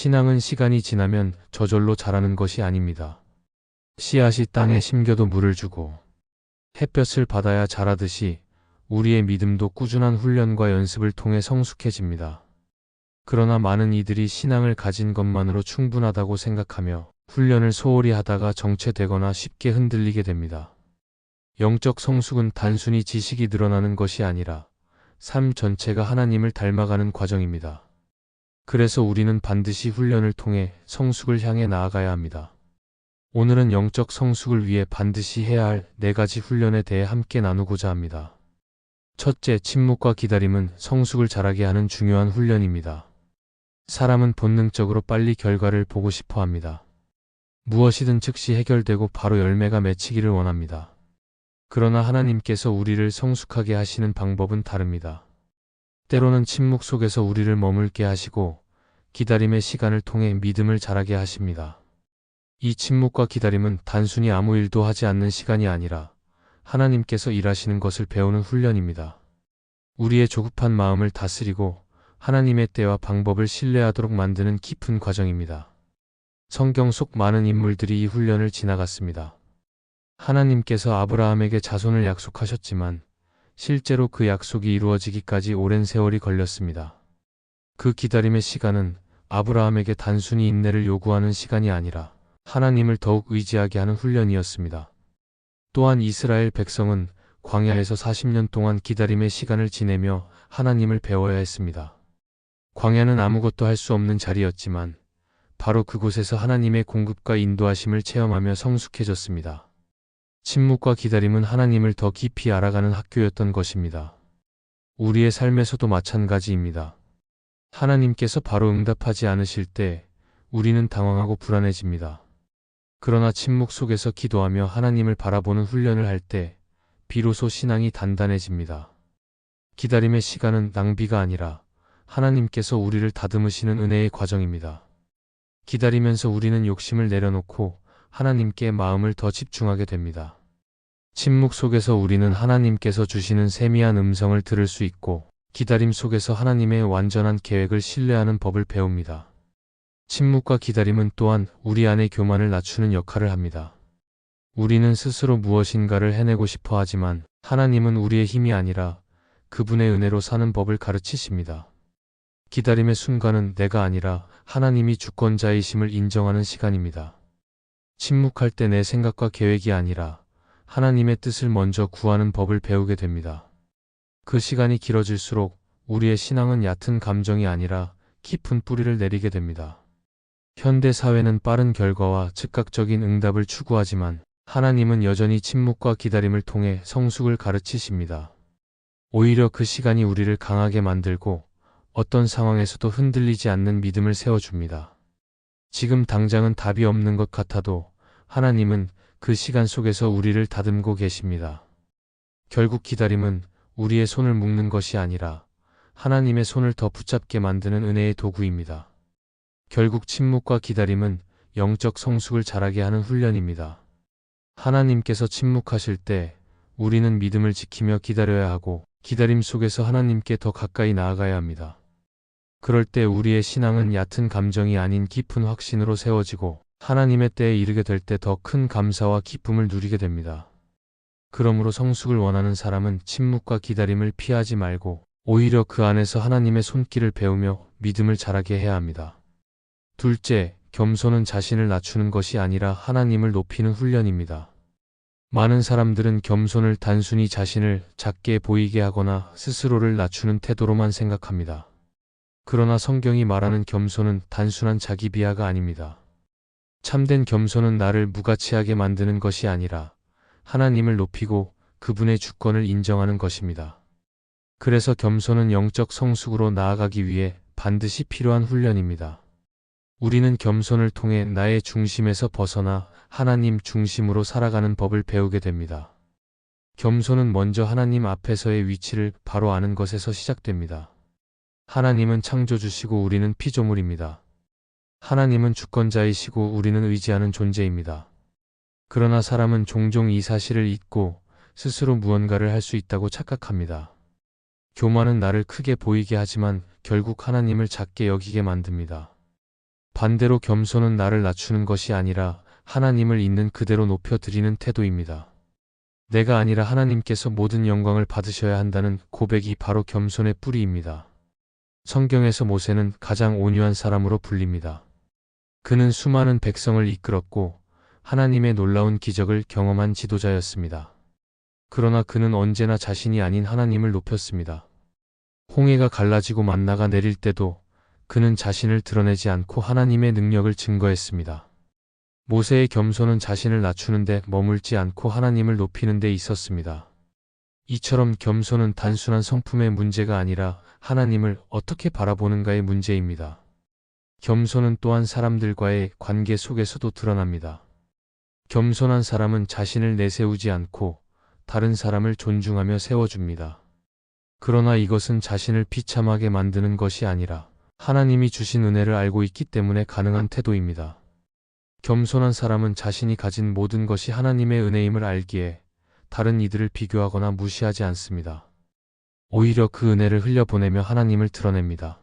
신앙은 시간이 지나면 저절로 자라는 것이 아닙니다. 씨앗이 땅에 심겨도 물을 주고 햇볕을 받아야 자라듯이 우리의 믿음도 꾸준한 훈련과 연습을 통해 성숙해집니다. 그러나 많은 이들이 신앙을 가진 것만으로 충분하다고 생각하며 훈련을 소홀히 하다가 정체되거나 쉽게 흔들리게 됩니다. 영적 성숙은 단순히 지식이 늘어나는 것이 아니라 삶 전체가 하나님을 닮아가는 과정입니다. 그래서 우리는 반드시 훈련을 통해 성숙을 향해 나아가야 합니다. 오늘은 영적 성숙을 위해 반드시 해야 할 4가지 훈련에 대해 함께 나누고자 합니다. 첫째, 침묵과 기다림은 성숙을 자라게 하는 중요한 훈련입니다. 사람은 본능적으로 빨리 결과를 보고 싶어 합니다. 무엇이든 즉시 해결되고 바로 열매가 맺히기를 원합니다. 그러나 하나님께서 우리를 성숙하게 하시는 방법은 다릅니다. 때로는 침묵 속에서 우리를 머물게 하시고 기다림의 시간을 통해 믿음을 자라게 하십니다. 이 침묵과 기다림은 단순히 아무 일도 하지 않는 시간이 아니라 하나님께서 일하시는 것을 배우는 훈련입니다. 우리의 조급한 마음을 다스리고 하나님의 때와 방법을 신뢰하도록 만드는 깊은 과정입니다. 성경 속 많은 인물들이 이 훈련을 지나갔습니다. 하나님께서 아브라함에게 자손을 약속하셨지만 실제로 그 약속이 이루어지기까지 오랜 세월이 걸렸습니다. 그 기다림의 시간은 아브라함에게 단순히 인내를 요구하는 시간이 아니라 하나님을 더욱 의지하게 하는 훈련이었습니다. 또한 이스라엘 백성은 광야에서 40년 동안 기다림의 시간을 지내며 하나님을 배워야 했습니다. 광야는 아무것도 할 수 없는 자리였지만 바로 그곳에서 하나님의 공급과 인도하심을 체험하며 성숙해졌습니다. 침묵과 기다림은 하나님을 더 깊이 알아가는 학교였던 것입니다. 우리의 삶에서도 마찬가지입니다. 하나님께서 바로 응답하지 않으실 때 우리는 당황하고 불안해집니다. 그러나 침묵 속에서 기도하며 하나님을 바라보는 훈련을 할 때 비로소 신앙이 단단해집니다. 기다림의 시간은 낭비가 아니라 하나님께서 우리를 다듬으시는 은혜의 과정입니다. 기다리면서 우리는 욕심을 내려놓고 하나님께 마음을 더 집중하게 됩니다. 침묵 속에서 우리는 하나님께서 주시는 세미한 음성을 들을 수 있고 기다림 속에서 하나님의 완전한 계획을 신뢰하는 법을 배웁니다. 침묵과 기다림은 또한 우리 안의 교만을 낮추는 역할을 합니다. 우리는 스스로 무엇인가를 해내고 싶어 하지만 하나님은 우리의 힘이 아니라 그분의 은혜로 사는 법을 가르치십니다. 기다림의 순간은 내가 아니라 하나님이 주권자이심을 인정하는 시간입니다. 침묵할 때 내 생각과 계획이 아니라 하나님의 뜻을 먼저 구하는 법을 배우게 됩니다. 그 시간이 길어질수록 우리의 신앙은 얕은 감정이 아니라 깊은 뿌리를 내리게 됩니다. 현대 사회는 빠른 결과와 즉각적인 응답을 추구하지만 하나님은 여전히 침묵과 기다림을 통해 성숙을 가르치십니다. 오히려 그 시간이 우리를 강하게 만들고 어떤 상황에서도 흔들리지 않는 믿음을 세워줍니다. 지금 당장은 답이 없는 것 같아도 하나님은 그 시간 속에서 우리를 다듬고 계십니다. 결국 기다림은 우리의 손을 묶는 것이 아니라 하나님의 손을 더 붙잡게 만드는 은혜의 도구입니다. 결국 침묵과 기다림은 영적 성숙을 자라게 하는 훈련입니다. 하나님께서 침묵하실 때 우리는 믿음을 지키며 기다려야 하고 기다림 속에서 하나님께 더 가까이 나아가야 합니다. 그럴 때 우리의 신앙은 얕은 감정이 아닌 깊은 확신으로 세워지고 하나님의 때에 이르게 될 때 더 큰 감사와 기쁨을 누리게 됩니다. 그러므로 성숙을 원하는 사람은 침묵과 기다림을 피하지 말고 오히려 그 안에서 하나님의 손길을 배우며 믿음을 자라게 해야 합니다. 둘째, 겸손은 자신을 낮추는 것이 아니라 하나님을 높이는 훈련입니다. 많은 사람들은 겸손을 단순히 자신을 작게 보이게 하거나 스스로를 낮추는 태도로만 생각합니다. 그러나 성경이 말하는 겸손은 단순한 자기 비하가 아닙니다. 참된 겸손은 나를 무가치하게 만드는 것이 아니라 하나님을 높이고 그분의 주권을 인정하는 것입니다. 그래서 겸손은 영적 성숙으로 나아가기 위해 반드시 필요한 훈련입니다. 우리는 겸손을 통해 나의 중심에서 벗어나 하나님 중심으로 살아가는 법을 배우게 됩니다. 겸손은 먼저 하나님 앞에서의 위치를 바로 아는 것에서 시작됩니다. 하나님은 창조주시고 우리는 피조물입니다. 하나님은 주권자이시고 우리는 의지하는 존재입니다. 그러나 사람은 종종 이 사실을 잊고 스스로 무언가를 할 수 있다고 착각합니다. 교만은 나를 크게 보이게 하지만 결국 하나님을 작게 여기게 만듭니다. 반대로 겸손은 나를 낮추는 것이 아니라 하나님을 있는 그대로 높여드리는 태도입니다. 내가 아니라 하나님께서 모든 영광을 받으셔야 한다는 고백이 바로 겸손의 뿌리입니다. 성경에서 모세는 가장 온유한 사람으로 불립니다. 그는 수많은 백성을 이끌었고 하나님의 놀라운 기적을 경험한 지도자였습니다. 그러나 그는 언제나 자신이 아닌 하나님을 높였습니다. 홍해가 갈라지고 만나가 내릴 때도 그는 자신을 드러내지 않고 하나님의 능력을 증거했습니다. 모세의 겸손은 자신을 낮추는데 머물지 않고 하나님을 높이는 데 있었습니다. 이처럼 겸손은 단순한 성품의 문제가 아니라 하나님을 어떻게 바라보는가의 문제입니다. 겸손은 또한 사람들과의 관계 속에서도 드러납니다. 겸손한 사람은 자신을 내세우지 않고 다른 사람을 존중하며 세워줍니다. 그러나 이것은 자신을 비참하게 만드는 것이 아니라 하나님이 주신 은혜를 알고 있기 때문에 가능한 태도입니다. 겸손한 사람은 자신이 가진 모든 것이 하나님의 은혜임을 알기에 다른 이들을 비교하거나 무시하지 않습니다. 오히려 그 은혜를 흘려보내며 하나님을 드러냅니다.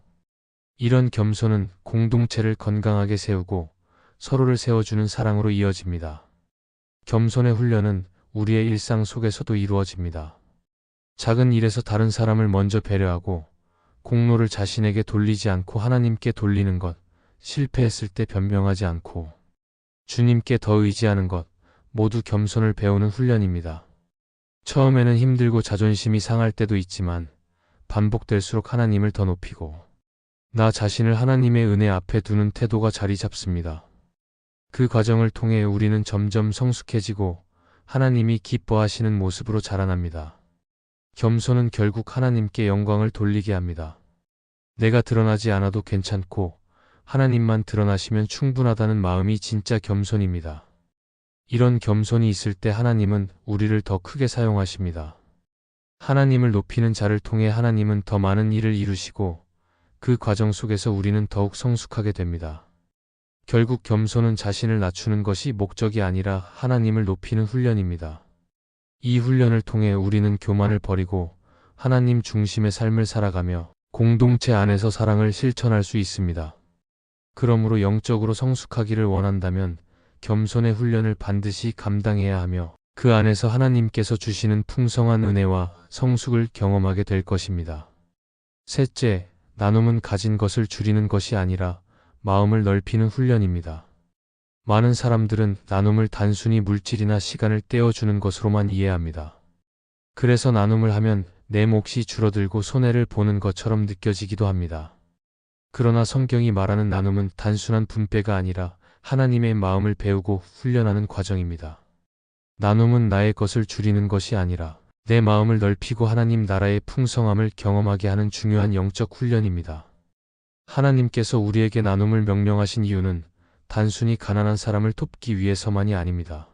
이런 겸손은 공동체를 건강하게 세우고 서로를 세워주는 사랑으로 이어집니다. 겸손의 훈련은 우리의 일상 속에서도 이루어집니다. 작은 일에서 다른 사람을 먼저 배려하고 공로를 자신에게 돌리지 않고 하나님께 돌리는 것, 실패했을 때 변명하지 않고 주님께 더 의지하는 것, 모두 겸손을 배우는 훈련입니다. 처음에는 힘들고 자존심이 상할 때도 있지만 반복될수록 하나님을 더 높이고 나 자신을 하나님의 은혜 앞에 두는 태도가 자리 잡습니다. 그 과정을 통해 우리는 점점 성숙해지고 하나님이 기뻐하시는 모습으로 자라납니다. 겸손은 결국 하나님께 영광을 돌리게 합니다. 내가 드러나지 않아도 괜찮고 하나님만 드러나시면 충분하다는 마음이 진짜 겸손입니다. 이런 겸손이 있을 때 하나님은 우리를 더 크게 사용하십니다. 하나님을 높이는 자를 통해 하나님은 더 많은 일을 이루시고 그 과정 속에서 우리는 더욱 성숙하게 됩니다. 결국 겸손은 자신을 낮추는 것이 목적이 아니라 하나님을 높이는 훈련입니다. 이 훈련을 통해 우리는 교만을 버리고 하나님 중심의 삶을 살아가며 공동체 안에서 사랑을 실천할 수 있습니다. 그러므로 영적으로 성숙하기를 원한다면 겸손의 훈련을 반드시 감당해야 하며 그 안에서 하나님께서 주시는 풍성한 은혜와 성숙을 경험하게 될 것입니다. 셋째, 나눔은 가진 것을 줄이는 것이 아니라 마음을 넓히는 훈련입니다. 많은 사람들은 나눔을 단순히 물질이나 시간을 떼어주는 것으로만 이해합니다. 그래서 나눔을 하면 내 몫이 줄어들고 손해를 보는 것처럼 느껴지기도 합니다. 그러나 성경이 말하는 나눔은 단순한 분배가 아니라 하나님의 마음을 배우고 훈련하는 과정입니다. 나눔은 나의 것을 줄이는 것이 아니라 내 마음을 넓히고 하나님 나라의 풍성함을 경험하게 하는 중요한 영적 훈련입니다. 하나님께서 우리에게 나눔을 명령하신 이유는 단순히 가난한 사람을 돕기 위해서만이 아닙니다.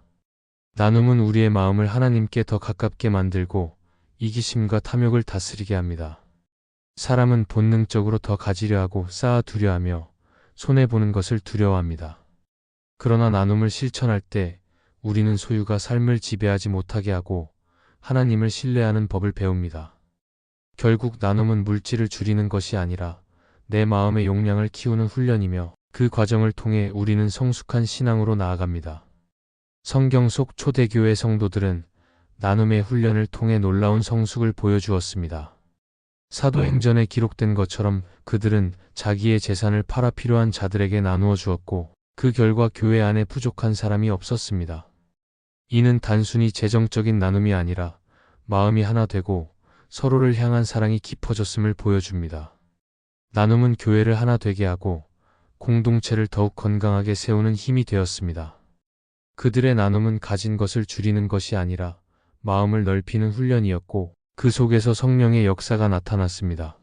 나눔은 우리의 마음을 하나님께 더 가깝게 만들고 이기심과 탐욕을 다스리게 합니다. 사람은 본능적으로 더 가지려 하고 쌓아두려 하며 손해보는 것을 두려워합니다. 그러나 나눔을 실천할 때 우리는 소유가 삶을 지배하지 못하게 하고 하나님을 신뢰하는 법을 배웁니다. 결국 나눔은 물질을 줄이는 것이 아니라 내 마음의 용량을 키우는 훈련이며 그 과정을 통해 우리는 성숙한 신앙으로 나아갑니다. 성경 속 초대교회 성도들은 나눔의 훈련을 통해 놀라운 성숙을 보여주었습니다. 사도행전에 기록된 것처럼 그들은 자기의 재산을 팔아 필요한 자들에게 나누어 주었고 그 결과 교회 안에 부족한 사람이 없었습니다. 이는 단순히 재정적인 나눔이 아니라 마음이 하나 되고 서로를 향한 사랑이 깊어졌음을 보여줍니다. 나눔은 교회를 하나 되게 하고 공동체를 더욱 건강하게 세우는 힘이 되었습니다. 그들의 나눔은 가진 것을 줄이는 것이 아니라 마음을 넓히는 훈련이었고 그 속에서 성령의 역사가 나타났습니다.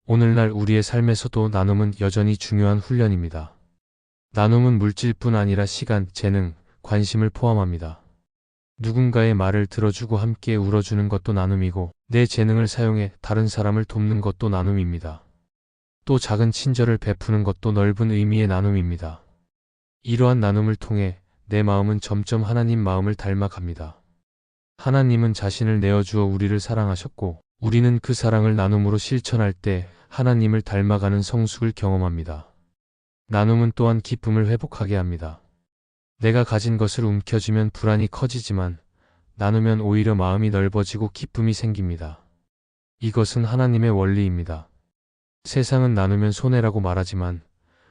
오늘날 우리의 삶에서도 나눔은 여전히 중요한 훈련입니다. 나눔은 물질뿐 아니라 시간, 재능, 관심을 포함합니다. 누군가의 말을 들어주고 함께 울어주는 것도 나눔이고 내 재능을 사용해 다른 사람을 돕는 것도 나눔입니다. 또 작은 친절을 베푸는 것도 넓은 의미의 나눔입니다. 이러한 나눔을 통해 내 마음은 점점 하나님 마음을 닮아갑니다. 하나님은 자신을 내어주어 우리를 사랑하셨고 우리는 그 사랑을 나눔으로 실천할 때 하나님을 닮아가는 성숙을 경험합니다. 나눔은 또한 기쁨을 회복하게 합니다. 내가 가진 것을 움켜쥐면 불안이 커지지만 나누면 오히려 마음이 넓어지고 기쁨이 생깁니다. 이것은 하나님의 원리입니다. 세상은 나누면 손해라고 말하지만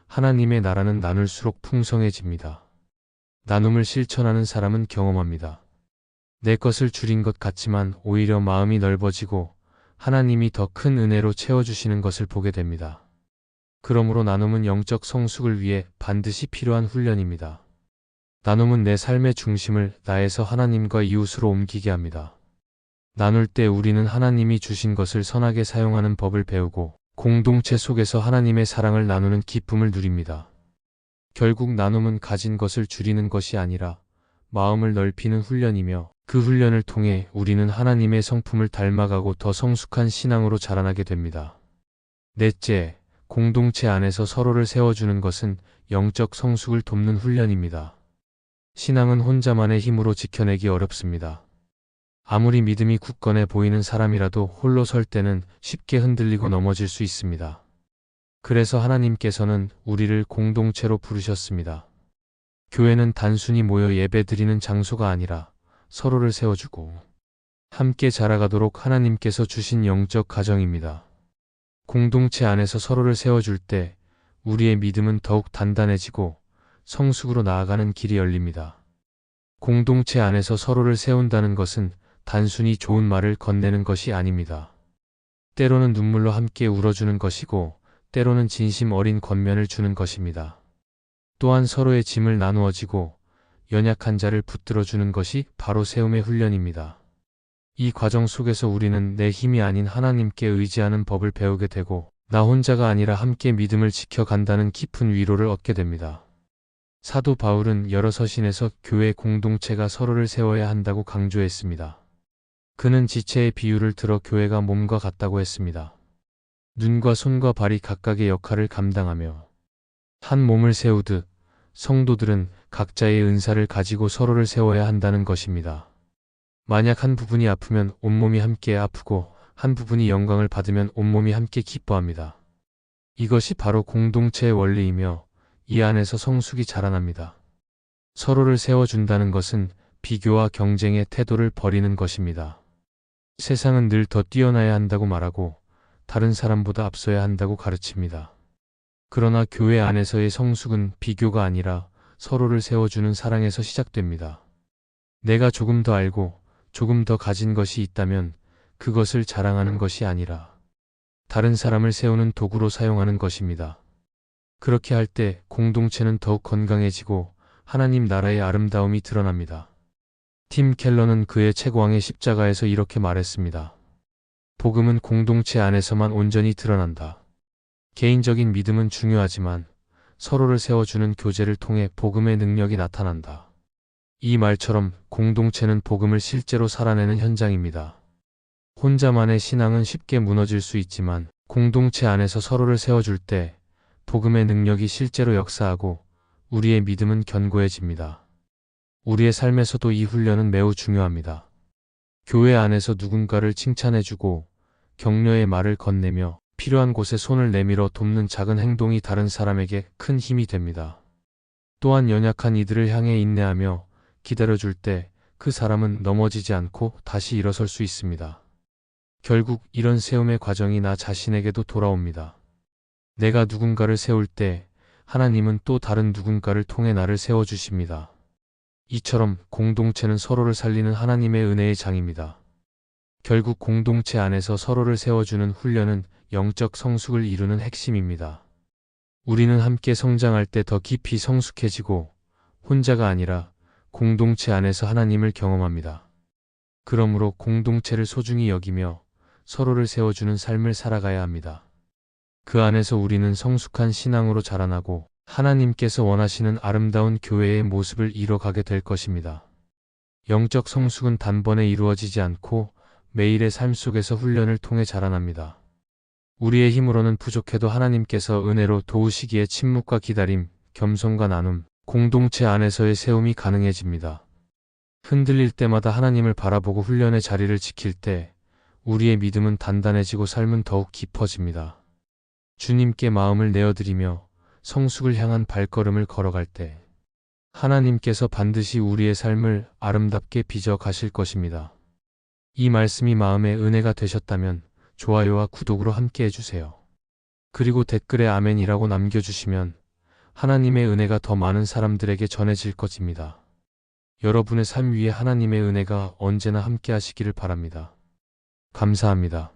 하나님의 나라는 나눌수록 풍성해집니다. 나눔을 실천하는 사람은 경험합니다. 내 것을 줄인 것 같지만 오히려 마음이 넓어지고 하나님이 더 큰 은혜로 채워주시는 것을 보게 됩니다. 그러므로 나눔은 영적 성숙을 위해 반드시 필요한 훈련입니다. 나눔은 내 삶의 중심을 나에서 하나님과 이웃으로 옮기게 합니다. 나눌 때 우리는 하나님이 주신 것을 선하게 사용하는 법을 배우고 공동체 속에서 하나님의 사랑을 나누는 기쁨을 누립니다. 결국 나눔은 가진 것을 줄이는 것이 아니라 마음을 넓히는 훈련이며 그 훈련을 통해 우리는 하나님의 성품을 닮아가고 더 성숙한 신앙으로 자라나게 됩니다. 넷째, 공동체 안에서 서로를 세워주는 것은 영적 성숙을 돕는 훈련입니다. 신앙은 혼자만의 힘으로 지켜내기 어렵습니다. 아무리 믿음이 굳건해 보이는 사람이라도 홀로 설 때는 쉽게 흔들리고 넘어질 수 있습니다. 그래서 하나님께서는 우리를 공동체로 부르셨습니다. 교회는 단순히 모여 예배드리는 장소가 아니라 서로를 세워주고 함께 자라가도록 하나님께서 주신 영적 가정입니다. 공동체 안에서 서로를 세워줄 때 우리의 믿음은 더욱 단단해지고 성숙으로 나아가는 길이 열립니다. 공동체 안에서 서로를 세운다는 것은 단순히 좋은 말을 건네는 것이 아닙니다. 때로는 눈물로 함께 울어주는 것이고 때로는 진심 어린 권면을 주는 것입니다. 또한 서로의 짐을 나누어지고 연약한 자를 붙들어주는 것이 바로 세움의 훈련입니다. 이 과정 속에서 우리는 내 힘이 아닌 하나님께 의지하는 법을 배우게 되고 나 혼자가 아니라 함께 믿음을 지켜간다는 깊은 위로를 얻게 됩니다. 사도 바울은 여러 서신에서 교회 공동체가 서로를 세워야 한다고 강조했습니다. 그는 지체의 비유를 들어 교회가 몸과 같다고 했습니다. 눈과 손과 발이 각각의 역할을 감당하며 한 몸을 세우듯 성도들은 각자의 은사를 가지고 서로를 세워야 한다는 것입니다. 만약 한 부분이 아프면 온몸이 함께 아프고 한 부분이 영광을 받으면 온몸이 함께 기뻐합니다. 이것이 바로 공동체의 원리이며 이 안에서 성숙이 자라납니다. 서로를 세워준다는 것은 비교와 경쟁의 태도를 버리는 것입니다. 세상은 늘 더 뛰어나야 한다고 말하고 다른 사람보다 앞서야 한다고 가르칩니다. 그러나 교회 안에서의 성숙은 비교가 아니라 서로를 세워주는 사랑에서 시작됩니다. 내가 조금 더 알고 조금 더 가진 것이 있다면 그것을 자랑하는 것이 아니라 다른 사람을 세우는 도구로 사용하는 것입니다. 그렇게 할 때 공동체는 더욱 건강해지고 하나님 나라의 아름다움이 드러납니다. 팀 켈러는 그의 책왕의 십자가에서 이렇게 말했습니다. 복음은 공동체 안에서만 온전히 드러난다. 개인적인 믿음은 중요하지만 서로를 세워주는 교제를 통해 복음의 능력이 나타난다. 이 말처럼 공동체는 복음을 실제로 살아내는 현장입니다. 혼자만의 신앙은 쉽게 무너질 수 있지만 공동체 안에서 서로를 세워줄 때 복음의 능력이 실제로 역사하고 우리의 믿음은 견고해집니다. 우리의 삶에서도 이 훈련은 매우 중요합니다. 교회 안에서 누군가를 칭찬해주고 격려의 말을 건네며 필요한 곳에 손을 내밀어 돕는 작은 행동이 다른 사람에게 큰 힘이 됩니다. 또한 연약한 이들을 향해 인내하며 기다려줄 때 그 사람은 넘어지지 않고 다시 일어설 수 있습니다. 결국 이런 세움의 과정이 나 자신에게도 돌아옵니다. 내가 누군가를 세울 때 하나님은 또 다른 누군가를 통해 나를 세워주십니다. 이처럼 공동체는 서로를 살리는 하나님의 은혜의 장입니다. 결국 공동체 안에서 서로를 세워주는 훈련은 영적 성숙을 이루는 핵심입니다. 우리는 함께 성장할 때 더 깊이 성숙해지고 혼자가 아니라 공동체 안에서 하나님을 경험합니다. 그러므로 공동체를 소중히 여기며 서로를 세워주는 삶을 살아가야 합니다. 그 안에서 우리는 성숙한 신앙으로 자라나고 하나님께서 원하시는 아름다운 교회의 모습을 이뤄가게 될 것입니다. 영적 성숙은 단번에 이루어지지 않고 매일의 삶 속에서 훈련을 통해 자라납니다. 우리의 힘으로는 부족해도 하나님께서 은혜로 도우시기에 침묵과 기다림, 겸손과 나눔, 공동체 안에서의 세움이 가능해집니다. 흔들릴 때마다 하나님을 바라보고 훈련의 자리를 지킬 때 우리의 믿음은 단단해지고 삶은 더욱 깊어집니다. 주님께 마음을 내어드리며 성숙을 향한 발걸음을 걸어갈 때 하나님께서 반드시 우리의 삶을 아름답게 빚어 가실 것입니다. 이 말씀이 마음에 은혜가 되셨다면 좋아요와 구독으로 함께 해주세요. 그리고 댓글에 아멘이라고 남겨주시면 하나님의 은혜가 더 많은 사람들에게 전해질 것입니다. 여러분의 삶 위에 하나님의 은혜가 언제나 함께 하시기를 바랍니다. 감사합니다.